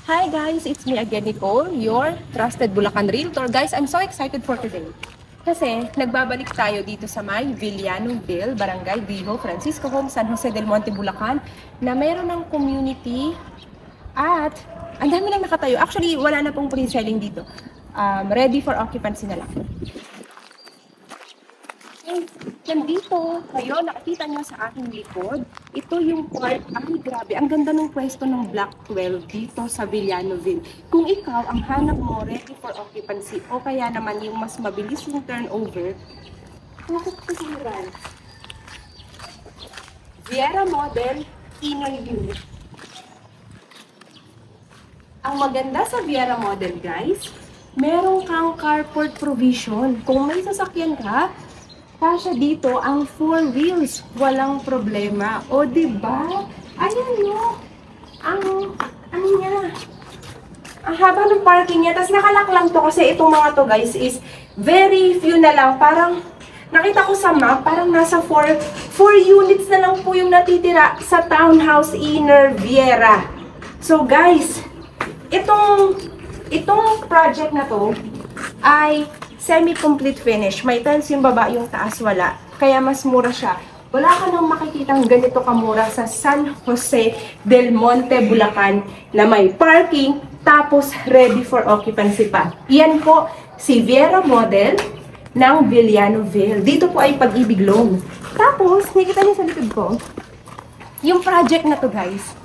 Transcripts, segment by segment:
Hi guys, it's me again, Nicole, your trusted Bulacan Realtor. Guys, I'm so excited for today. Kasi nagbabalik tayo dito sa may Villanoville, Barangay Vivo, Francisco Home, San Jose del Monte, Bulacan, na mayroon ng community at ang dami lang nakatayo. Actually, wala na pong pre-selling dito. Ready for occupancy na lang. Nandito, ngayon, nakikita nyo sa aking likod, ito yung part, ay grabe, ang ganda ng pwesto ng Block 12 dito sa Villanoville. Kung ikaw ang hanap mo ready for occupancy o kaya naman yung mas mabilis yung turnover, bakit kasiran? Viera Model Inner Unit. Ang maganda sa Viera Model, guys, meron kang carport provision. Kung may sasakyan ka, kasya dito ang 4 wheels, walang problema. O, diba? Ayan no. Ano niya? Ang haba ng parking niya. Tapos nakalak lang to kasi itong mga to guys is very few na lang. Parang, nakita ko sa map, parang nasa 4 units na lang po yung natitira sa Townhouse Inner Viera. So guys, itong project na to ay semi-complete finish. May tiles yung baba, yung taas wala. Kaya mas mura siya. Wala ka nang makikitang ganito kamura sa San Jose del Monte, Bulacan na may parking tapos ready for occupancy pa. Iyan po si Viera Model ng Villanoville. Dito po ay Pag-ibig Loan. Tapos, nakikita niyo sa likod ko, yung project na to guys,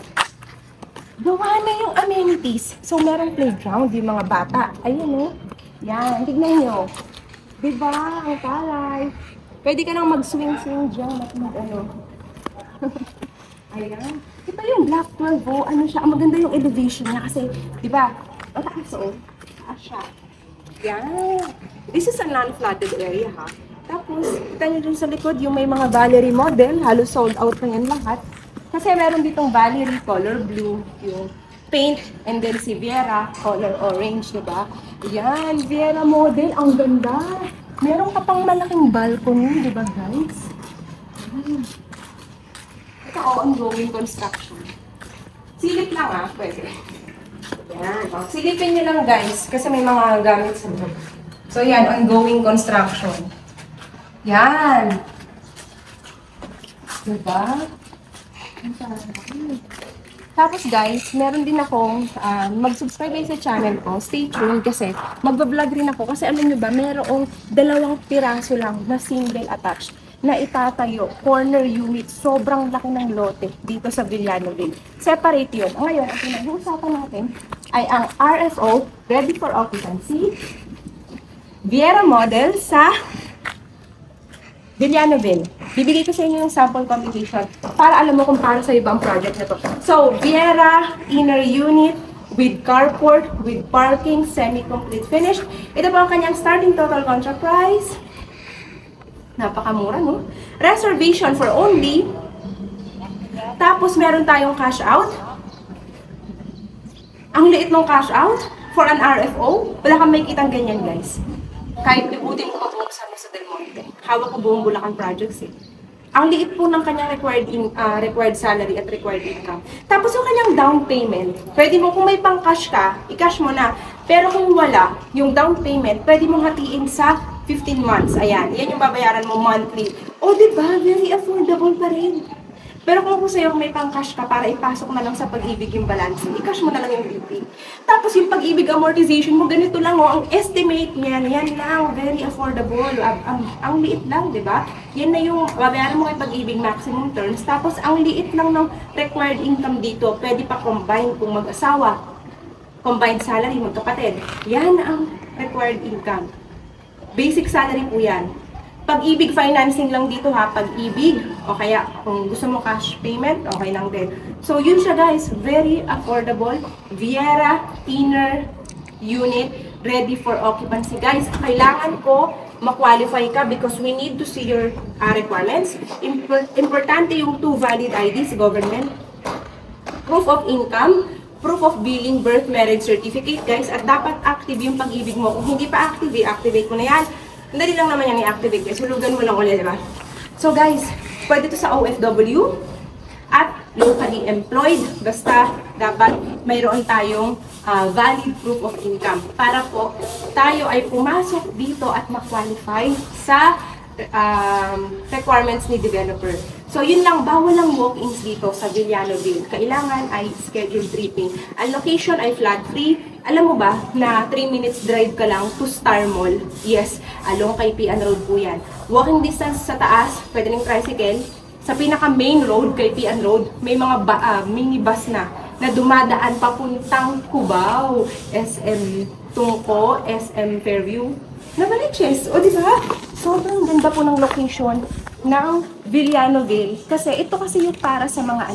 gawa na yung amenities. So, merong playground yung mga bata. Ayun o. Yan, tignan nyo. Diba? Ang palay. Pwede ka nang mag-swing-swing dyan. Mag-ano. Ayan. Ito yung Block 12 oh. Ano siya? Ang maganda yung elevation niya kasi, diba? Ang taas oh. Taas siya. Yan. This is a non-flooded area ha. Tapos, kita nyo dun sa likod yung may mga Valerie model. Halos sold out na yan lahat. Kasi meron ditong Valerie color blue. Yung paint, and then si Viera, color orange, diba? Yan, Viera Model, ang ganda. Meron ka pang malaking balcony, diba guys? Ito, ongoing construction. Silip lang pwede. Yan, silipin nyo lang guys, kasi may mga gamit sa loob. So yan, ongoing construction. Yan. Diba? Tapos guys, meron din akong mag-subscribe kayo sa channel ko. Stay tuned kasi magbablog rin ako. Kasi alam nyo ba, merong 2 piraso lang na single attached na itatayo, corner unit. Sobrang laki ng lote dito sa Villanoville. Separate yun. Ngayon, ang pinag-uusapan natin ay ang RFO, ready for occupancy, Viera Model sa Villanoville. Bibigay ko sa inyo yung sample computation para alam mo kung paano sa ibang project na to. So, Viera Inner Unit with carport, with parking, semi-complete finished. Ito po ang kanyang starting total contract price. Napakamura, no? Reservation for only. Tapos, meron tayong cash out. Ang liit ng cash out for an RFO. Wala kang may kitang ganyan, guys. Kahit libutin ko pa San Jose del Monte. Hawak ko buong Bulacan projects eh. Ang liit po ng kanyang required salary at required income. Tapos yung kanyang down payment, pwede mo kung may pang cash ka, i-cash mo na. Pero kung wala, yung down payment, pwede mong hatiin sa 15 months. Ayan, yan yung babayaran mo monthly. O diba, very affordable pa rin. Pero kung ako sa'yo may pang-cash ka para ipasok na lang sa Pag-ibig yung balance, i-cash mo na lang yung BP. Tapos yung Pag-ibig amortization mo, ganito lang ang estimate niyan, yan lang, very affordable. Ang liit lang, di ba? Yan na yung babayaran mo kay Pag-ibig maximum terms. Tapos ang liit lang ng required income dito, pwede pa combine kung mag-asawa. Combined salary, magkapatid. Yan ang required income. Basic salary po yan. Pag-ibig financing lang dito ha, Pag-ibig, o kaya kung gusto mo cash payment, okay lang din. So yun siya guys, very affordable, Viera Inner Unit, ready for occupancy. Guys, kailangan ko ma-qualify ka because we need to see your requirements. Importante yung 2 valid IDs, government, proof of income, proof of billing, birth, marriage certificate guys, at dapat active yung Pag-ibig mo. Kung hindi pa active, i-activate mo na yan. Dali lang naman yan i-activate guys. Hulugan mo lang ulit, diba? So guys, pwede to sa OFW at locally employed. Basta dapat mayroon tayong valid proof of income para po tayo ay pumasok dito at ma-qualify sa requirements ni developer. So, yun lang, bawal lang walk-ins dito sa Villanoville. Kailangan ay scheduled tripping. Ang location ay flood-free. Alam mo ba na 3 minutes drive ka lang to Star Mall? Yes, along kay P.N. Road po yan. Walking distance sa taas, pwede rin tricycle. Sa pinaka-main road, kay P.N. Road, may mga minibus na dumadaan papuntang Cubao, SM Tungko, SM Fairview. Navaliches, o diba? Sobrang ganda po ng location ng Villanoville. Kasi ito kasi yung para sa mga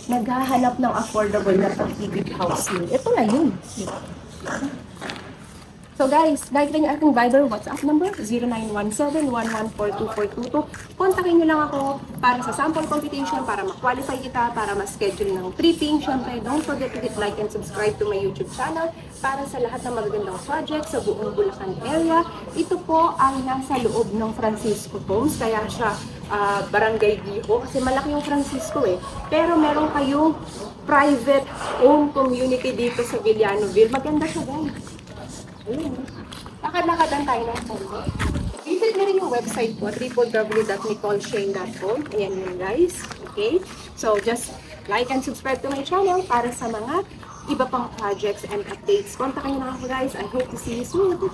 naghahanap ng affordable na pag-ibig housing. Ito na yun. So guys, like din yung aking Viber WhatsApp number, 0917-1142422. Kontakin nyo lang ako para sa sample computation, para ma-qualify kita, para ma-schedule ng tripping. Siyempre, don't forget to hit like and subscribe to my YouTube channel para sa lahat ng magagandang project sa buong Bulacan area. Ito po ang nasa loob ng Francisco Homes, kaya siya Barangay Giho, kasi malaki yung Francisco eh. Pero meron kayong private owned community dito sa Villanoville. Maganda siya guys. Lakad-lakadan tayo ng phone. Visit nyo rin yung website ko, www.nicoleshane.com. Ayan yun guys. Okay? So, just like and subscribe to my channel para sa mga iba pang projects and updates. Kontakin nyo na ako guys. I hope to see you soon.